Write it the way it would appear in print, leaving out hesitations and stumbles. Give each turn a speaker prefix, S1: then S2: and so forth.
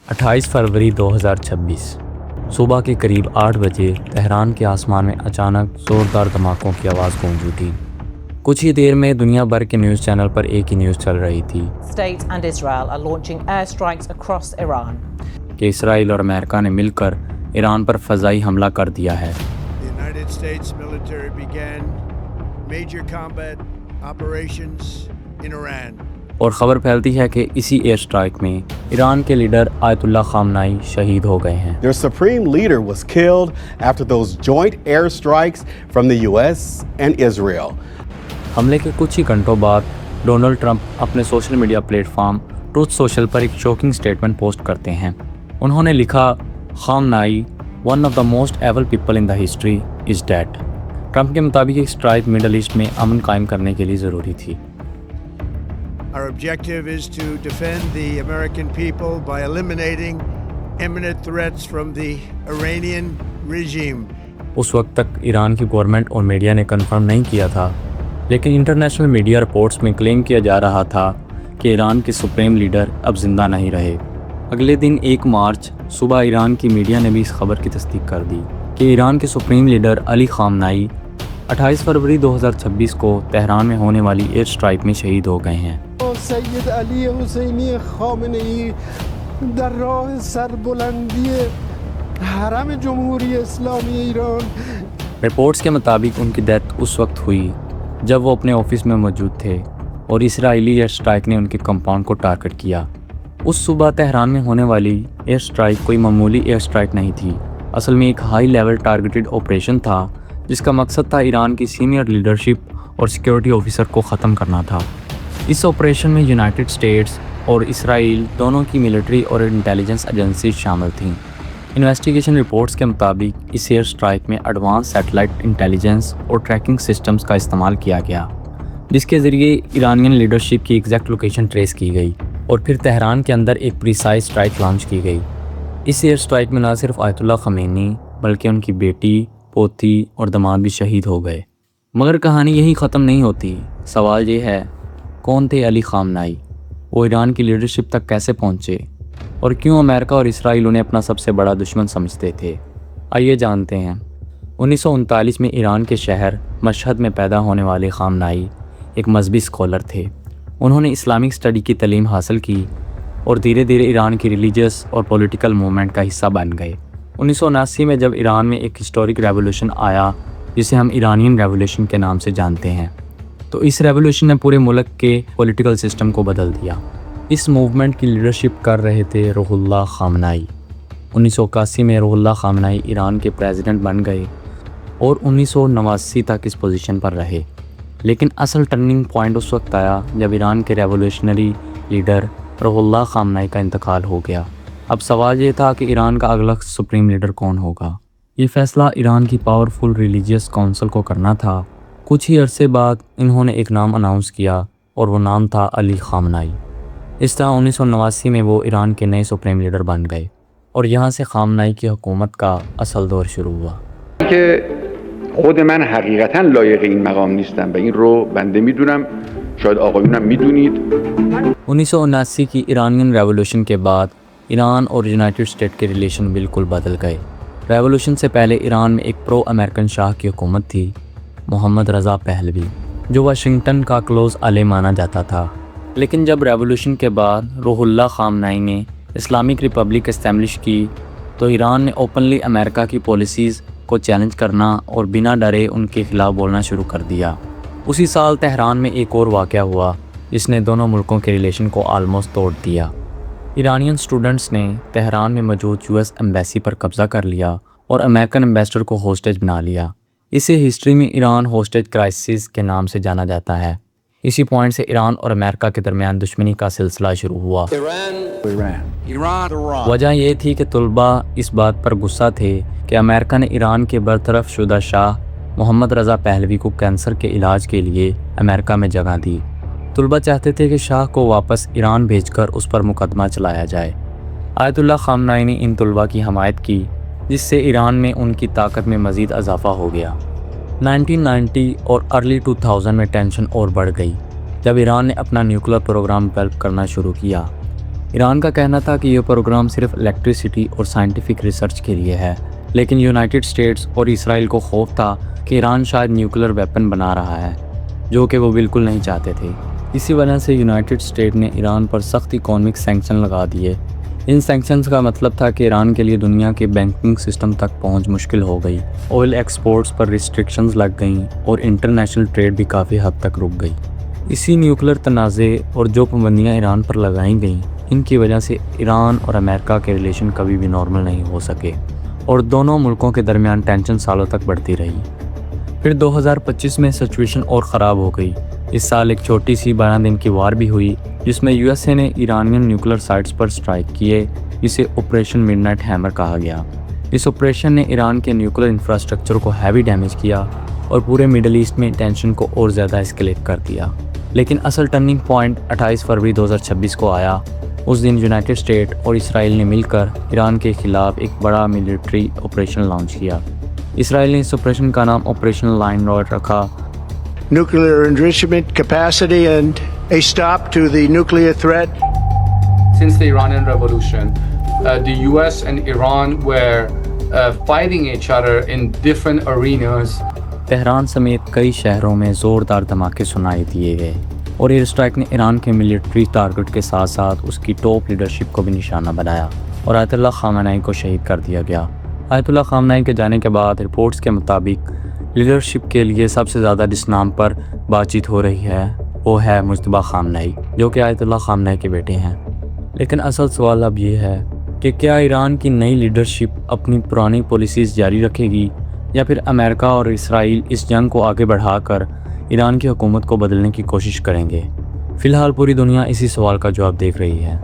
S1: 28 فروری 2026 صبح کے قریب 8 بجے تہران کے آسمان میں اچانک زوردار دھماکوں کی آواز گونج اٹھی۔ کچھ ہی دیر میں دنیا بھر کے نیوز چینل پر ایک ہی نیوز چل رہی تھی
S2: States and Israel are launching airstrikes across Iran.
S1: کہ اسرائیل اور امریکہ نے مل کر ایران پر فضائی حملہ کر دیا ہے۔
S3: The United States military began major combat operations in Iran.
S1: اور خبر پھیلتی ہے کہ اسی ایئر اسٹرائک میں ایران کے لیڈر آیت اللہ خامنائی شہید ہو گئے ہیں۔
S4: Their supreme leader was killed after those joint airstrikes from the US and Israel.
S1: حملے کے کچھ ہی گھنٹوں بعد ڈونلڈ ٹرمپ اپنے social media platform Truth Social پر ایک شوکنگ سٹیٹمنٹ پوسٹ کرتے ہیں۔ انہوں نے لکھا، Khamenei one of the most evil people in the history is dead۔ Trump کے مطابق ایک اسٹرائک مڈل ایسٹ میں امن قائم کرنے کے لیے ضروری تھی۔
S3: Our objective is to defend the American people by eliminating imminent threats from the Iranian regime.
S1: اس وقت تک ایران کی گورنمنٹ اور میڈیا نے کنفرم نہیں کیا تھا، لیکن انٹرنیشنل میڈیا رپورٹس میں کلیم کیا جا رہا تھا کہ ایران کے سپریم لیڈر اب زندہ نہیں رہے۔ اگلے دن 1 مارچ صبح ایران کی میڈیا نے بھی اس خبر کی تصدیق کر دی کہ ایران کے سپریم لیڈر علی خامنائی 28 فروری 2026 کو تہران میں ہونے والی ایئر اسٹرائک میں شہید ہو گئے ہیں۔
S5: سید علی حسینی خامنه‌ای در راه سربلندی حرم جمهوری اسلامی ایران۔
S1: رپورٹس کے مطابق ان کی ڈیتھ اس وقت ہوئی جب وہ اپنے آفس میں موجود تھے اور اسرائیلی ایئر اسٹرائک نے ان کے کمپاؤنڈ کو ٹارگٹ کیا۔ اس صبح تہران میں ہونے والی ایئر اسٹرائک کوئی معمولی ایئر اسٹرائک نہیں تھی، اصل میں ایک ہائی لیول ٹارگیٹڈ آپریشن تھا جس کا مقصد تھا ایران کی سینئر لیڈرشپ اور سیکیورٹی آفیسر کو ختم کرنا تھا۔ اس آپریشن میں یونائٹڈ اسٹیٹس اور اسرائیل دونوں کی ملٹری اور انٹیلیجنس ایجنسیز شامل تھیں۔ انویسٹیگیشن رپورٹس کے مطابق اس ایئر اسٹرائک میں ایڈوانس سیٹلائٹ انٹیلیجنس اور ٹریکنگ سسٹمز کا استعمال کیا گیا، جس کے ذریعے ایرانین لیڈرشپ کی ایگزیکٹ لوکیشن ٹریس کی گئی اور پھر تہران کے اندر ایک پریسائز اسٹرائک لانچ کی گئی۔ اس ایئر اسٹرائک میں نہ صرف آیت اللہ خمینی بلکہ ان کی بیٹی، پوتی اور داماد بھی شہید ہو گئے۔ مگر کہانی یہی ختم نہیں ہوتی۔ سوال یہ ہے، کون تھے علی خامنائی؟ وہ ایران کی لیڈرشپ تک کیسے پہنچے اور کیوں امریکہ اور اسرائیل انہیں اپنا سب سے بڑا دشمن سمجھتے تھے؟ آئیے جانتے ہیں۔ 1939 میں ایران کے شہر مشہد میں پیدا ہونے والے خامنائی ایک مذہبی اسکالر تھے۔ انہوں نے اسلامک اسٹڈی کی تعلیم حاصل کی اور دھیرے دھیرے ایران کی ریلیجیس اور پولیٹیکل موومنٹ کا حصہ بن گئے۔ 1979 میں جب ایران میں ایک ہسٹورک ریولوشن آیا جسے ہم ایرانین ریولوشن کے نام سے جانتے ہیں، تو اس ریولوشن نے پورے ملک کے پولیٹیکل سسٹم کو بدل دیا۔ اس موومنٹ کی لیڈرشپ کر رہے تھے روح اللہ خامنائی۔ 1981 میں روح اللہ خامنائی ایران کے پریزیڈنٹ بن گئے اور 1989 تک اس پوزیشن پر رہے۔ لیکن اصل ٹرننگ پوائنٹ اس وقت آیا جب ایران کے ریولوشنری لیڈر روح اللہ خامنائی کا انتقال ہو گیا۔ اب سوال یہ تھا کہ ایران کا اگلا سپریم لیڈر کون ہوگا؟ یہ فیصلہ ایران کی پاورفل ریلیجیس کونسل کو کرنا تھا۔ کچھ ہی عرصے بعد انہوں نے ایک نام اناؤنس کیا اور وہ نام تھا علی خامنائی۔ اس طرح 1989 میں وہ ایران کے نئے سپریم لیڈر بن گئے اور یہاں سے خامنائی کی حکومت کا اصل دور شروع ہوا۔
S6: که خود من حقیقتا لایق این مقام نیستم و این رو بنده میدونم، شاید آقایونم میدونید۔
S1: 1979 کی ایرانین ریولوشن کے بعد ایران اور یونائٹڈ اسٹیٹ کے ریلیشن بالکل بدل گئے۔ ریولوشن سے پہلے ایران میں ایک پرو امریکن شاہ کی حکومت تھی، محمد رضا پہلوی، جو واشنگٹن کا کلوز ally مانا جاتا تھا۔ لیکن جب ریولوشن کے بعد روح اللہ خامنائی نے اسلامک ریپبلک اسٹیبلش کی تو ایران نے اوپنلی امریکہ کی پالیسیز کو چیلنج کرنا اور بنا ڈرے ان کے خلاف بولنا شروع کر دیا۔ اسی سال تہران میں ایک اور واقعہ ہوا جس نے دونوں ملکوں کے ریلیشن کو آلموسٹ توڑ دیا۔ ایرانین اسٹوڈنٹس نے تہران میں موجود US ایمبیسی پر قبضہ کر لیا اور امریکن ایمبیسڈر کو ہوسٹیج بنا لیا۔ اسے ہسٹری میں ایران ہوسٹیج کرائسس کے نام سے جانا جاتا ہے۔ اسی پوائنٹ سے ایران اور امریکہ کے درمیان دشمنی کا سلسلہ شروع ہوا۔ وجہ یہ تھی کہ طلباء اس بات پر غصہ تھے کہ امریکہ نے ایران کے برطرف شدہ شاہ محمد رضا پہلوی کو کینسر کے علاج کے لیے امریکہ میں جگہ دی۔ طلباء چاہتے تھے کہ شاہ کو واپس ایران بھیج کر اس پر مقدمہ چلایا جائے۔ آیت اللہ خامنائی نے ان طلباء کی حمایت کی، جس سے ایران میں ان کی طاقت میں مزید اضافہ ہو گیا۔ 1990 اور ارلی 2000 میں ٹینشن اور بڑھ گئی جب ایران نے اپنا نیوکلیر پروگرام ڈیولپ کرنا شروع کیا۔ ایران کا کہنا تھا کہ یہ پروگرام صرف الیکٹریسٹی اور سائنٹیفک ریسرچ کے لیے ہے، لیکن یونائٹڈ اسٹیٹس اور اسرائیل کو خوف تھا کہ ایران شاید نیوکلیر ویپن بنا رہا ہے، جو کہ وہ بالکل نہیں چاہتے تھے۔ اسی وجہ سے یونائٹڈ اسٹیٹ نے ایران پر سخت اکانومک سینکشن لگا دیے۔ ان سینکشنز کا مطلب تھا کہ ایران کے لیے دنیا کے بینکنگ سسٹم تک پہنچ مشکل ہو گئی، آئل ایکسپورٹس پر ریسٹرکشنز لگ گئیں اور انٹرنیشنل ٹریڈ بھی کافی حد تک رک گئی۔ اسی نیوکلیر تنازع اور جو پابندیاں ایران پر لگائی گئیں، ان کی وجہ سے ایران اور امریکہ کے ریلیشن کبھی بھی نارمل نہیں ہو سکے اور دونوں ملکوں کے درمیان ٹینشن سالوں تک بڑھتی رہی۔ پھر 2025 میں سچویشن اور خراب ہو گئی۔ اس سال ایک چھوٹی سی 12 دن کی وار بھی ہوئی جس میں یو ایس اے نے ایرانین نیوکلیر سائٹس پر اسٹرائک کیے، جسے آپریشن مڈ نائٹ ہیمر کہا گیا۔ اس آپریشن نے ایران کے نیوکلیر انفراسٹرکچر کو ہیوی ڈیمیج کیا اور پورے مڈل ایسٹ میں ٹینشن کو اور زیادہ اسکیلیٹ کر دیا۔ لیکن اصل ٹرننگ پوائنٹ 28 فروری 2026 کو آیا۔ اس دن یونائٹڈ اسٹیٹ اور اسرائیل نے مل کر ایران کے خلاف ایک بڑا ملٹری آپریشن لانچ کیا۔ اسرائیل نے اس آپریشن کا نام آپریشن لائن راڈ رکھا۔
S3: Nuclear enrichment capacity and a stop to the nuclear threat.
S7: Since the Iranian Revolution, the US and Iran were fighting each other in different arenas.
S1: Tehran سمیت کئی شہروں میں زوردار دھماکے سنائی دیے گئے اور ایئر اسٹرائک نے ایران کے ملٹری ٹارگٹ کے ساتھ ساتھ اس کی ٹاپ لیڈرشپ کو بھی نشانہ بنایا اور آیت اللہ خامنہئی کو شہید کر دیا گیا۔ آیت اللہ خامنہئی کے جانے کے بعد رپورٹس کے مطابق لیڈرشپ کے لیے سب سے زیادہ جس نام پر بات چیت ہو رہی ہے وہ ہے مجتبیٰ خامنہئی، جو کہ آیت اللہ خامنہئی کے بیٹے ہیں۔ لیکن اصل سوال اب یہ ہے کہ کیا ایران کی نئی لیڈرشپ اپنی پرانی پالیسیز جاری رکھے گی یا پھر امریکہ اور اسرائیل اس جنگ کو آگے بڑھا کر ایران کی حکومت کو بدلنے کی کوشش کریں گے؟ فی الحال پوری دنیا اسی سوال کا جواب دیکھ رہی ہے۔